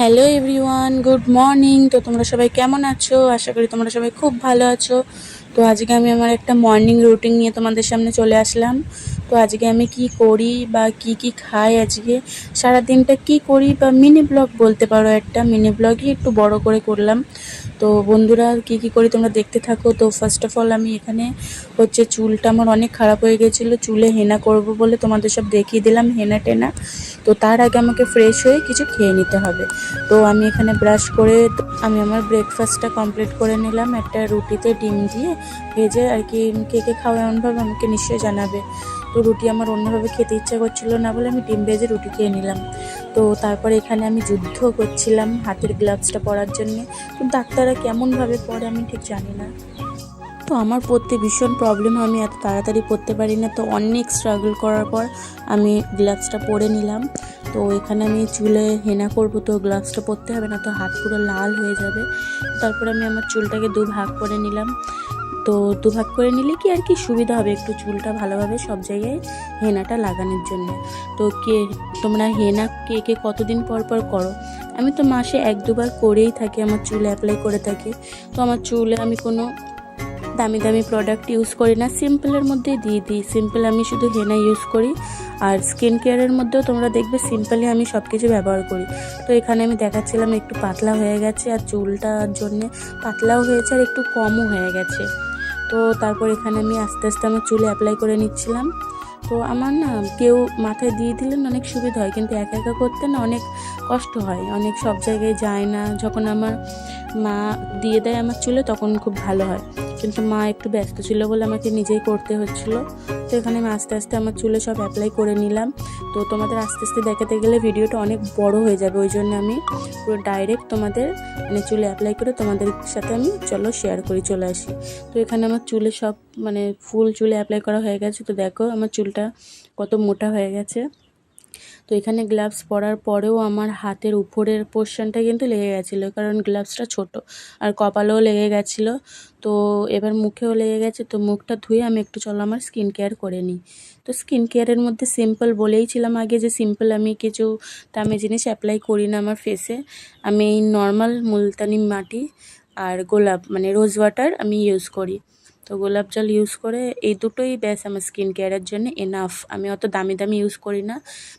Hello everyone, good morning. তো তোমরা সবাই কেমন আছো? আশা করি তোমরা সবাই খুব ভালো আছো। তো আজকে আমি আমার একটা মর্নিং রুটিন নিয়ে তোমাদের সামনে চলে আসলাম। তো আজকে আমি কি করি বা কি কি খাই, আজকে সারা দিনটা কি করি বা মিনি ব্লগ বলতে পারো, একটা মিনি ব্লগই একটু বড় করে করলাম। তো বন্ধুরা কি কি করি তোমরা দেখতে থাকো। তো ফার্স্ট অফ অল আমি এখানে হচ্ছে চুলটা আমার অনেক খারাপ হয়ে গেছিলো, চুলে হেনা করব বলে তোমাদের সব দেখিয়ে দিলাম হেনা টেনা। তো তার আগে আমাকে ফ্রেশ হয়ে কিছু খেয়ে নিতে হবে। তো আমি এখানে ব্রাশ করে আমি আমার ব্রেকফাস্টটা কমপ্লিট করে নিলাম। একটা রুটিতে ডিম দিয়ে ভেজে আর কি। কে কে খাওয়া এমনভাবে আমাকে নিশ্চয়ই জানাবে। তো রুটি আমার অন্যভাবে খেতে ইচ্ছা করছিল না বলে আমি ডিম ভেজে রুটি খেয়ে নিলাম। তো তারপরে এখানে আমি যুদ্ধ করছিলাম হাতের গ্লাভসটা পরার জন্যে। তো ডাক্তাররা কেমনভাবে পরে আমি ঠিক জানি না। তো আমার পরতে ভীষণ প্রবলেম হয়, আমি এত তাড়াতাড়ি পরতে পারি না। তো অনেক স্ট্রাগল করার পর আমি গ্লাভসটা পরে নিলাম। তো এখানে আমি চুলে হেনা করব, তো গ্লাভসটা পরতে হবে না তো হাত পুরো লাল হয়ে যাবে। তারপর আমি আমার চুলটাকে দুভাগ করে নিলাম। তো দুভাগ করে নিলে কি আর কি সুবিধা হবে, একটু চুলটা ভালোভাবে সব জায়গায় হেনাটা লাগানোর জন্য। তো তোমরা হেনা কে কে কতদিন পর পর করো? আমি তো মাসে 1-2বার করেই থাকি, আমার চুল অ্যাপ্লাই করে থাকি। তো আমার চুলে আমি কোনো দামি দামি প্রোডাক্ট ইউজ করি না, সিম্পলের মধ্যেই দিয়ে দিই। সিম্পল আমি শুধু হেনা ইউজ করি। আর স্কিন কেয়ারের মধ্যেও তোমরা দেখবে সিম্পলি আমি সব কিছু ব্যবহার করি। তো এখানে আমি দেখাচ্ছিলাম একটু পাতলা হয়ে গেছে, আর চুলটার জন্যে পাতলাও হয়েছে আর একটু কমও হয়ে গেছে। তো তারপর এখানে আমি আস্তে আস্তে আমার চুলে অ্যাপ্লাই করে নিচ্ছিলাম। তো আমার না কেউ মাথায় দিয়ে দিলেন অনেক সুবিধা হয়, কিন্তু একা একা করতে না অনেক কষ্ট হয়, অনেক সব জায়গায় যায় না। যখন আমার মা দিয়ে দেয় আমার চুলে তখন খুব ভালো হয়, কিন্তু মা একটু ব্যস্ত ছিল বলে আমাকে নিজেই করতে হচ্ছিল। তো এখানে আমি আস্তে আস্তে আমার চুলে সব অ্যাপ্লাই করে নিলাম। তো তোমাদের আস্তে আস্তে দেখাতে গেলে ভিডিওটা অনেক বড় হয়ে যাবে, ওই জন্য আমি পুরো ডাইরেক্ট তোমাদের মানে চুলে অ্যাপ্লাই করে তোমাদের সাথে আমি চলো শেয়ার করি, চলে আসি। তো এখানে আমার চুলে সব মানে ফুল চুলে অ্যাপ্লাই করা হয়ে গেছে। তো দেখো আমার চুলটা কত মোটা হয়ে গেছে। তো এখানে গ্লাভস পরার পরেও আমার হাতের উপরের পোর্শনটা কিন্তু লেগে গেছিলো, কারণ গ্লাভসটা ছোট, আর কপালেও লেগে গেছিলো। তো এবার মুখেও লেগে গেছে। তো মুখটা ধুয়ে আমি একটু চলো আমার স্কিন কেয়ার করে নিই। তো স্কিন কেয়ারের মধ্যে সিম্পল বলেইছিলাম আগে যে সিম্পল আমি কিছু দামি জিনিস অ্যাপ্লাই করি না আমার ফেসে। আমি এই নর্মাল মুলতানি মাটি আর গোলাপ মানে রোজ ওয়াটার আমি ইউজ করি। তো গোলাপ জল ইউজ করে এই দুটোই ব্যাস আমার স্কিন কেয়ারের জন্য এনাফ। আমি অত দামি দামি ইউজ করি না,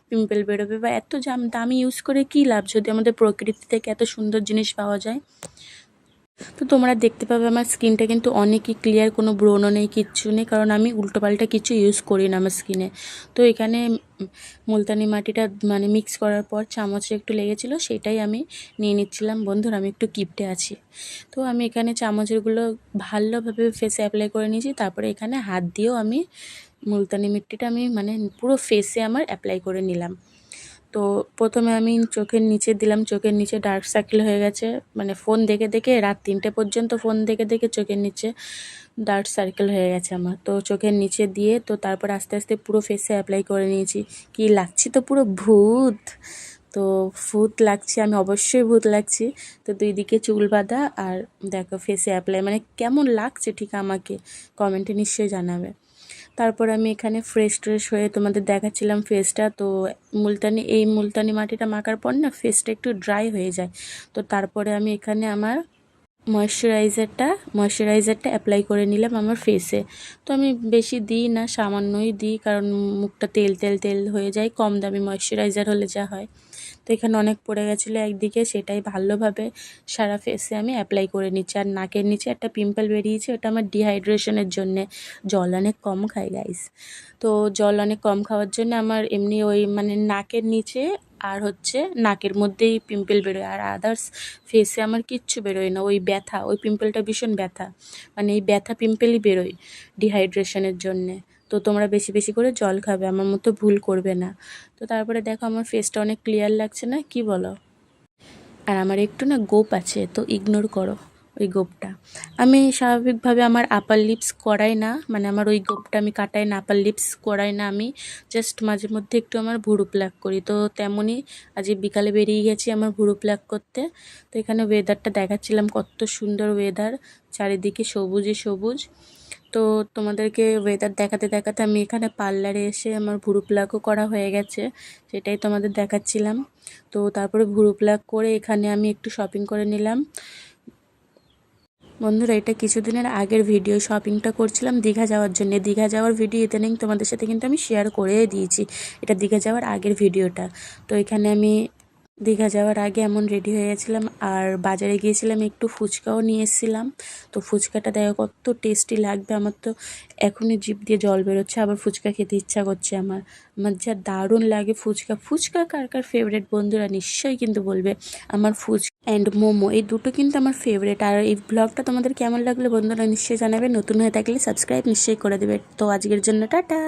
পিম্পল বেরোবে বা এত দামি ইউজ করে কী লাভ যদি আমাদের প্রকৃতি থেকে এত সুন্দর জিনিস পাওয়া যায়। তো তোমরা দেখতে পাবে আমার স্কিনটা কিন্তু অনেকই ক্লিয়ার, কোনো ব্রণ নেই, কিচ্ছু নেই, কারণ আমি উল্টোপাল্টা কিছু ইউজ করি না আমার স্কিনে। তো এখানে মুলতানি মাটিটা মানে মিক্স করার পর চামচে একটু লেগেছিলো, সেটাই আমি নিয়ে নিচ্ছিলাম। বন্ধুরা আমি একটু কিপটে আছি। তো আমি এখানে চামচেরগুলো ভালোভাবে ফেসে অ্যাপ্লাই করে নিয়েছি। তারপরে এখানে হাত দিয়েও আমি মুলতানি মিট্টিটা আমি মানে পুরো ফেসে আমার অ্যাপ্লাই করে নিলাম। তো প্রথমে আমি চোখের নিচে দিলাম, চোখের নিচে ডার্ক সার্কেল হয়ে গেছে, মানে ফোন দেখে দেখে রাত 3টে পর্যন্ত ফোন দেখে দেখে চোখের নিচে ডার্ক সার্কেল হয়ে গেছে আমার। তো চোখের নিচে দিয়ে তো তারপর আস্তে আস্তে পুরো ফেসে অ্যাপ্লাই করে নিয়েছি। কি লাগছি তো পুরো ভূত। তো ভূত লাগছে, আমি অবশ্যই ভূত লাগছি। তো 2 দিকে চুল বাঁধা আর দেখো ফেসে অ্যাপ্লাই, মানে কেমন লাগছে ঠিক আমাকে কমেন্টে নিশ্চয়ই জানাবে। তারপর আমি এখানে ফ্রেশ ট্রেশ হয়ে তোমাদের দেখাচ্ছিলাম ফেসটা। তো মুলতানি মাটিটা মাখার পর না ফেসটা একটু ড্রাই হয়ে যায়। তো তারপরে আমি এখানে আমার ময়শ্চারাইজারটা অ্যাপ্লাই করে নিলাম আমার ফেসে। তো আমি বেশি দিই না, সামান্যই দিই, কারণ মুখটা তেল তেল তেল হয়ে যায়, কম দামি ময়শ্চারাইজার হলে যা হয়। তো এখানে অনেক পড়ে গেছিলো একদিকে, সেটাই ভালোভাবে সারা ফেসে আমি অ্যাপ্লাই করে নিচ্ছি। আর নাকের নিচে একটা পিম্পল বেরিয়েছে, ওটা আমার ডিহাইড্রেশনের জন্যে, জল অনেক কম খাই গাইস। তো জল অনেক কম খাওয়ার জন্য আমার এমনি ওই মানে নাকের নিচে আর হচ্ছে নাকের মধ্যেই পিম্পল বেরোয়, আর আদার্স ফেসে আমার কিচ্ছু বেরোয় না। ওই ব্যথা, ওই পিম্পলটা ভীষণ ব্যথা, মানে এই ব্যথা পিম্পলই বেরোয় ডিহাইড্রেশনের জন্যে। তো তোমরা বেশি বেশি করে জল খাবে, আমার মতো ভুল করবে না। তো তারপরে দেখো আমার ফেসটা অনেক ক্লিয়ার লাগছে না, কি বলো? আর আমার একটু না গোপ আছে, তো ইগনোর করো ওই গোপটা। আমি স্বাভাবিকভাবে আমার আপার লিপস করাই না, মানে আমার ওই গোপটা আমি কাটাই না, আপার লিপস করাই না আমি। জাস্ট মাঝে মধ্যে একটু আমার ভুরু প্লাক করি। তো তেমনই আজকে বিকালে বেরিয়ে গেছি আমার ভুরু প্লাক করতে। তো এখানে ওয়েদারটা দেখাচ্ছিলাম, কত সুন্দর ওয়েদার, চারিদিকে সবুজে সবুজ। তো তোমাদেরকে ওয়েদার দেখাতে দেখাতে আমি এখানে পার্লারে এসে আমার ভুরু প্লাকও করা হয়ে গেছে, সেটাই তোমাদের দেখাচ্ছিলাম। তো তারপরে ভুরু প্লাক করে এখানে আমি একটু শপিং করে নিলাম। বন্ধুরা, এটা কিছুদিনের আগের ভিডিও, শপিংটা করছিলাম দীঘা যাওয়ার জন্য। দীঘা যাওয়ার ভিডিও ইদানিং তোমাদের সাথে কিন্তু আমি শেয়ার করে দিয়েছি, এটা দীঘা যাওয়ার আগের ভিডিওটা। তো এখানে আমি দীঘা যাওয়ার আগে এমন রেডি হয়ে গেছিলাম, আর বাজারে গিয়েছিলাম, একটু ফুচকাও নিয়ে এসেছিলাম। তো ফুচকাটা দেখো কত টেস্টি লাগবে, আমার তো এখনই জিভ দিয়ে জল বেরোচ্ছে, আবার ফুচকা খেতে ইচ্ছা করছে আমার। আমার যা দারুণ লাগে ফুচকা। ফুচকা কার কার ফেভারিট বন্ধুরা নিশ্চয়ই কিন্তু বলবে। আমার ফুচকা অ্যান্ড মোমো এই দুটো কিন্তু আমার ফেভারিট। আর এই ব্লগটা তোমাদের কেমন লাগলো বন্ধুরা নিশ্চয়ই জানাবে। নতুন হয়ে থাকলে সাবস্ক্রাইব নিশ্চয়ই করে দেবে। তো আজকের জন্য টাটা।